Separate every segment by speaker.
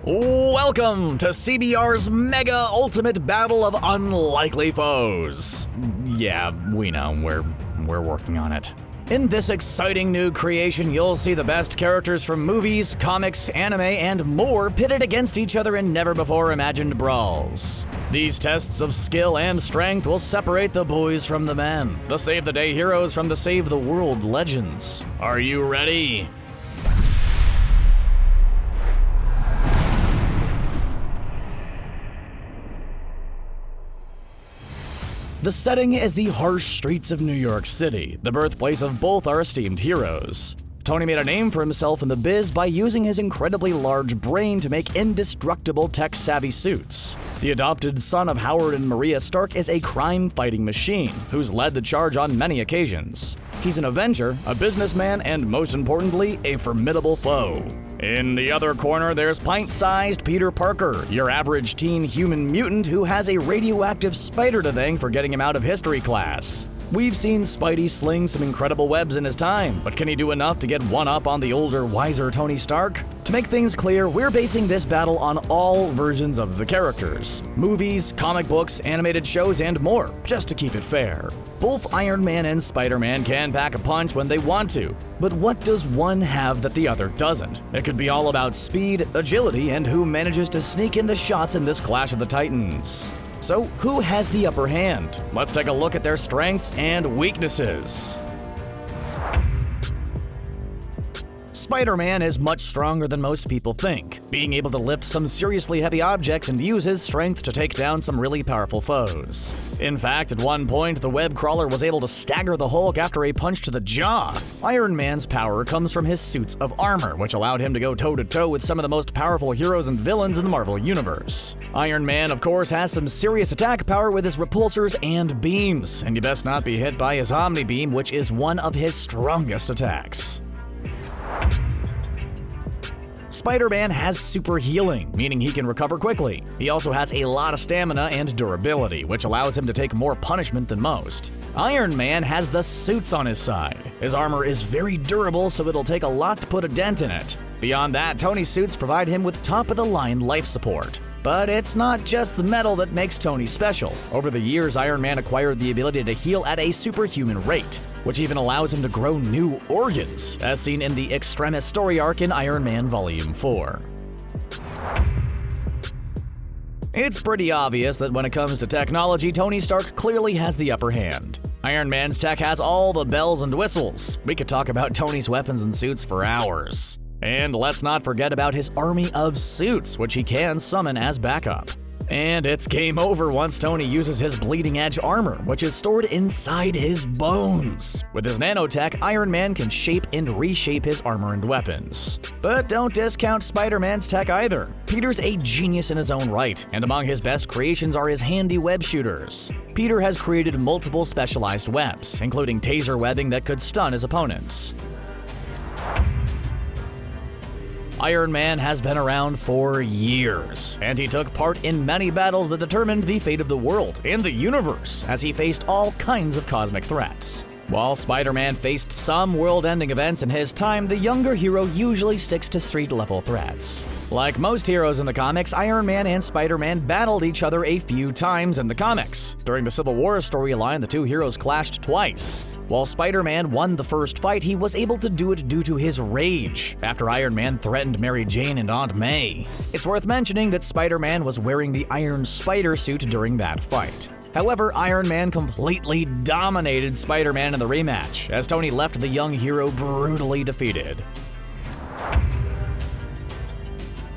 Speaker 1: Welcome to CBR's Mega Ultimate Battle of Unlikely Foes. Yeah, we know, we're working on it. In this exciting new creation, you'll see the best characters from movies, comics, anime, and more pitted against each other in never-before-imagined brawls. These tests of skill and strength will separate the boys from the men, the save-the-day heroes from the save-the-world legends. Are you ready? The setting is the harsh streets of New York City, the birthplace of both our esteemed heroes. Tony made a name for himself in the biz by using his incredibly large brain to make indestructible tech-savvy suits. The adopted son of Howard and Maria Stark is a crime-fighting machine who's led the charge on many occasions. He's an Avenger, a businessman, and most importantly, a formidable foe. In the other corner, there's pint-sized Peter Parker, your average teen human mutant who has a radioactive spider to thank for getting him out of history class. We've seen Spidey sling some incredible webs in his time, but can he do enough to get one up on the older, wiser Tony Stark? To make things clear, we're basing this battle on all versions of the characters. Movies, comic books, animated shows, and more, just to keep it fair. Both Iron Man and Spider-Man can pack a punch when they want to, but what does one have that the other doesn't? It could be all about speed, agility, and who manages to sneak in the shots in this Clash of the Titans. So, who has the upper hand? Let's take a look at their strengths and weaknesses. Spider-Man is much stronger than most people think, being able to lift some seriously heavy objects and use his strength to take down some really powerful foes. In fact, at one point, the web crawler was able to stagger the Hulk after a punch to the jaw. Iron Man's power comes from his suits of armor, which allowed him to go toe-to-toe with some of the most powerful heroes and villains in the Marvel Universe. Iron Man, of course, has some serious attack power with his repulsors and beams, and you best not be hit by his Omni Beam, which is one of his strongest attacks. Spider-Man has super healing, meaning he can recover quickly. He also has a lot of stamina and durability, which allows him to take more punishment than most. Iron Man has the suits on his side. His armor is very durable, so it'll take a lot to put a dent in it. Beyond that, Tony's suits provide him with top-of-the-line life support. But it's not just the metal that makes Tony special. Over the years, Iron Man acquired the ability to heal at a superhuman rate, which even allows him to grow new organs, as seen in the Extremis story arc in Iron Man Volume 4. It's pretty obvious that when it comes to technology, Tony Stark clearly has the upper hand. Iron Man's tech has all the bells and whistles. We could talk about Tony's weapons and suits for hours. And let's not forget about his army of suits, which he can summon as backup. And it's game over once Tony uses his bleeding edge armor, which is stored inside his bones. With his nanotech, Iron Man can shape and reshape his armor and weapons. But don't discount Spider-Man's tech either. Peter's a genius in his own right, and among his best creations are his handy web shooters. Peter has created multiple specialized webs, including taser webbing that could stun his opponents. Iron Man has been around for years, and he took part in many battles that determined the fate of the world and the universe as he faced all kinds of cosmic threats. While Spider-Man faced some world-ending events in his time, the younger hero usually sticks to street-level threats. Like most heroes in the comics, Iron Man and Spider-Man battled each other a few times in the comics. During the Civil War storyline, the two heroes clashed twice. While Spider-Man won the first fight, he was able to do it due to his rage, after Iron Man threatened Mary Jane and Aunt May. It's worth mentioning that Spider-Man was wearing the Iron Spider suit during that fight. However, Iron Man completely dominated Spider-Man in the rematch, as Tony left the young hero brutally defeated.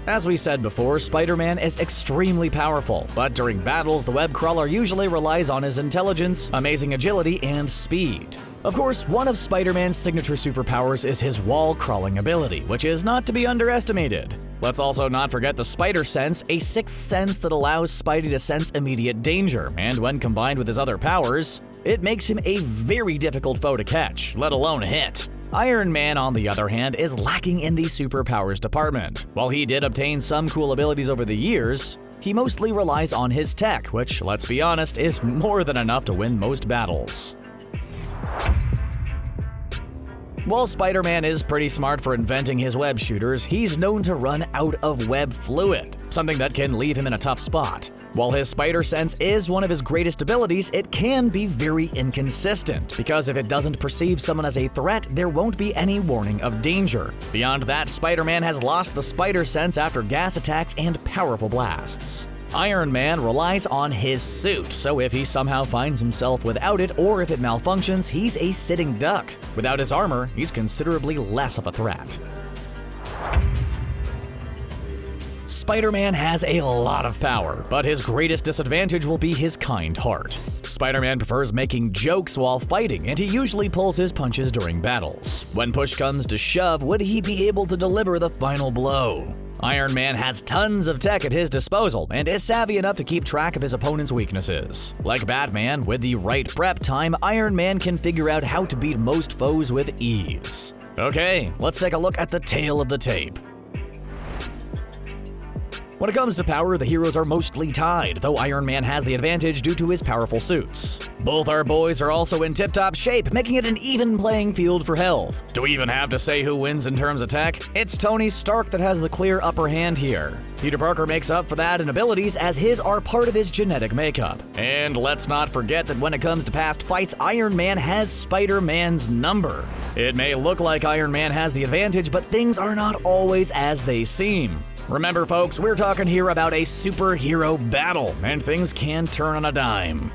Speaker 1: As we said before, Spider-Man is extremely powerful, but during battles, the web crawler usually relies on his intelligence, amazing agility, and speed. Of course, one of Spider-Man's signature superpowers is his wall-crawling ability, which is not to be underestimated. Let's also not forget the Spider Sense, a sixth sense that allows Spidey to sense immediate danger, and when combined with his other powers, it makes him a very difficult foe to catch, let alone hit. Iron Man, on the other hand, is lacking in the superpowers department. While he did obtain some cool abilities over the years, he mostly relies on his tech, which, let's be honest, is more than enough to win most battles. While Spider-Man is pretty smart for inventing his web shooters, he's known to run out of web fluid, something that can leave him in a tough spot. While his spider sense is one of his greatest abilities, it can be very inconsistent, because if it doesn't perceive someone as a threat, there won't be any warning of danger. Beyond that, Spider-Man has lost the spider sense after gas attacks and powerful blasts. Iron Man relies on his suit, so if he somehow finds himself without it or if it malfunctions, he's a sitting duck. Without his armor, he's considerably less of a threat. Spider-Man has a lot of power, but his greatest disadvantage will be his kind heart. Spider-Man prefers making jokes while fighting, and he usually pulls his punches during battles. When push comes to shove, would he be able to deliver the final blow? Iron Man has tons of tech at his disposal and is savvy enough to keep track of his opponent's weaknesses. Like Batman, with the right prep time, Iron Man can figure out how to beat most foes with ease. Okay, let's take a look at the tail of the tape. When it comes to power, the heroes are mostly tied, though Iron Man has the advantage due to his powerful suits. Both our boys are also in tip-top shape, making it an even playing field for health. Do we even have to say who wins in terms of tech? It's Tony Stark that has the clear upper hand here. Peter Parker makes up for that in abilities, as his are part of his genetic makeup. And let's not forget that when it comes to past fights, Iron Man has Spider-Man's number. It may look like Iron Man has the advantage, but things are not always as they seem. Remember folks, we're talking here about a superhero battle, and things can turn on a dime.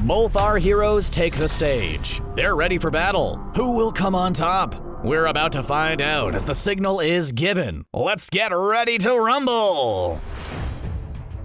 Speaker 1: Both our heroes take the stage. They're ready for battle. Who will come on top? We're about to find out as the signal is given. Let's get ready to rumble!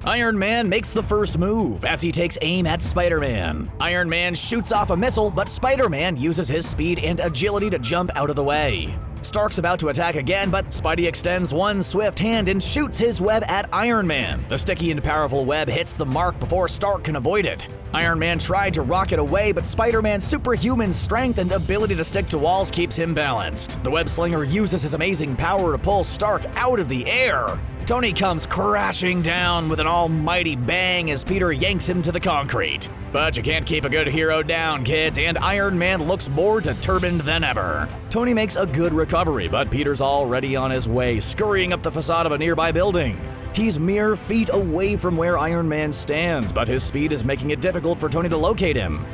Speaker 1: Iron Man makes the first move as he takes aim at Spider-Man. Iron Man shoots off a missile, but Spider-Man uses his speed and agility to jump out of the way. Stark's about to attack again, but Spidey extends one swift hand and shoots his web at Iron Man. The sticky and powerful web hits the mark before Stark can avoid it. Iron Man tried to rocket away, but Spider-Man's superhuman strength and ability to stick to walls keeps him balanced. The web slinger uses his amazing power to pull Stark out of the air. Tony comes crashing down with an almighty bang as Peter yanks him to the concrete. But you can't keep a good hero down, kids, and Iron Man looks more determined than ever. Tony makes a good recovery, but Peter's already on his way, scurrying up the facade of a nearby building. He's mere feet away from where Iron Man stands, but his speed is making it difficult for Tony to locate him.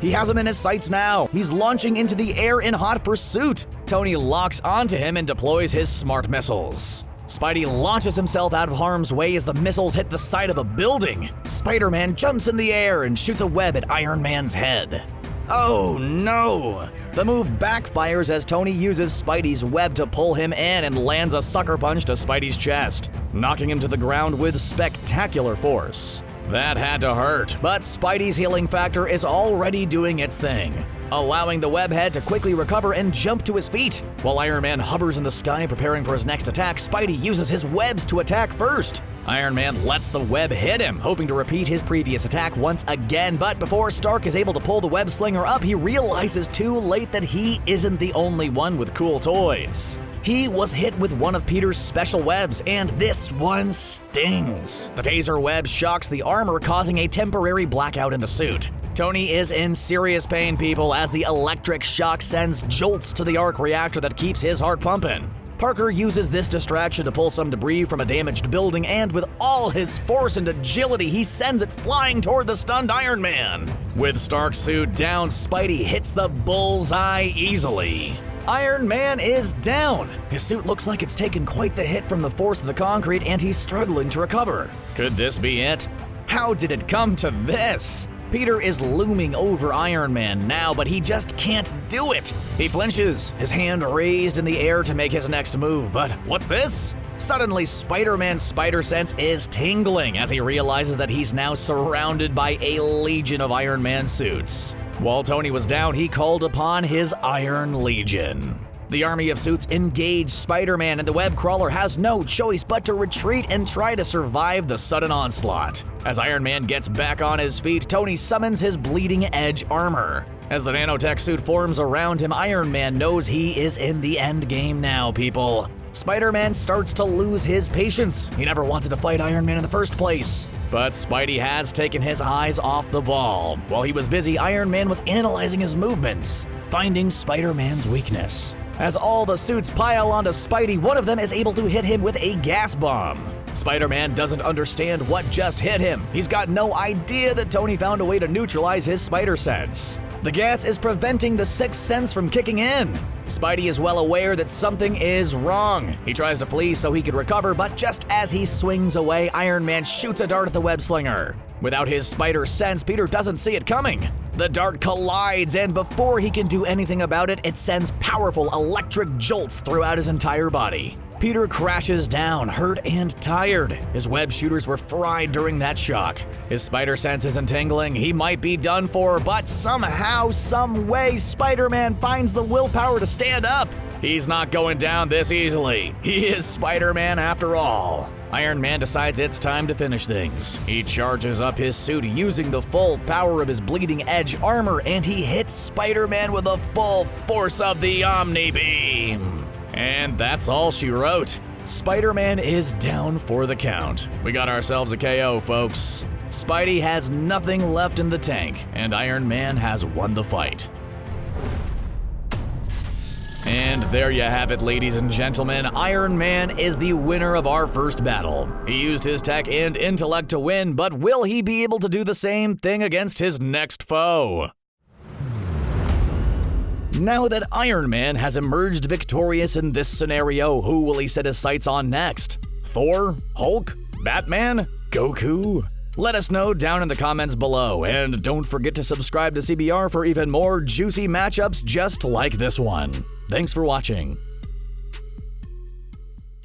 Speaker 1: He has him in his sights now. He's launching into the air in hot pursuit. Tony locks onto him and deploys his smart missiles. Spidey launches himself out of harm's way as the missiles hit the side of a building. Spider-Man jumps in the air and shoots a web at Iron Man's head. Oh no! The move backfires as Tony uses Spidey's web to pull him in and lands a sucker punch to Spidey's chest, knocking him to the ground with spectacular force. That had to hurt, but Spidey's healing factor is already doing its thing, allowing the webhead to quickly recover and jump to his feet. While Iron Man hovers in the sky preparing for his next attack, Spidey uses his webs to attack first. Iron Man lets the web hit him, hoping to repeat his previous attack once again, but before Stark is able to pull the web slinger up, he realizes too late that he isn't the only one with cool toys. He was hit with one of Peter's special webs, and this one stings. The taser web shocks the armor, causing a temporary blackout in the suit. Tony is in serious pain, people, as the electric shock sends jolts to the arc reactor that keeps his heart pumping. Parker uses this distraction to pull some debris from a damaged building, and with all his force and agility, he sends it flying toward the stunned Iron Man. With Stark's suit down, Spidey hits the bullseye easily. Iron Man is down. His suit looks like it's taken quite the hit from the force of the concrete, and he's struggling to recover. Could this be it? How did it come to this? Peter is looming over Iron Man now, but he just can't do it. He flinches, his hand raised in the air to make his next move, but what's this? Suddenly, Spider-Man's spider sense is tingling as he realizes that he's now surrounded by a legion of Iron Man suits. While Tony was down, he called upon his Iron Legion. The army of suits engage Spider-Man, and the web crawler has no choice but to retreat and try to survive the sudden onslaught. As Iron Man gets back on his feet, Tony summons his bleeding edge armor. As the nanotech suit forms around him, Iron Man knows he is in the end game now, people. Spider-Man starts to lose his patience. He never wanted to fight Iron Man in the first place. But Spidey has taken his eyes off the ball. While he was busy, Iron Man was analyzing his movements, finding Spider-Man's weakness. As all the suits pile onto Spidey, one of them is able to hit him with a gas bomb. Spider-Man doesn't understand what just hit him. He's got no idea that Tony found a way to neutralize his spider sense. The gas is preventing the sixth sense from kicking in. Spidey is well aware that something is wrong. He tries to flee so he can recover, but just as he swings away, Iron Man shoots a dart at the web slinger. Without his spider sense, Peter doesn't see it coming. The dart collides, and before he can do anything about it, it sends powerful electric jolts throughout his entire body. Peter crashes down, hurt and tired. His web shooters were fried during that shock. His spider sense is entangling, he might be done for, but somehow, some way, Spider-Man finds the willpower to stand up. He's not going down this easily. He is Spider-Man after all. Iron Man decides it's time to finish things. He charges up his suit using the full power of his bleeding edge armor, and he hits Spider-Man with the full force of the Omni Beam. And that's all she wrote. Spider-Man is down for the count. We got ourselves a KO, folks. Spidey has nothing left in the tank, and Iron Man has won the fight. And there you have it, ladies and gentlemen. Iron Man is the winner of our first battle. He used his tech and intellect to win, but will he be able to do the same thing against his next foe? Now that Iron Man has emerged victorious in this scenario, who will he set his sights on next? Thor? Hulk? Batman? Goku? Let us know down in the comments below, and don't forget to subscribe to CBR for even more juicy matchups just like this one. Thanks for watching.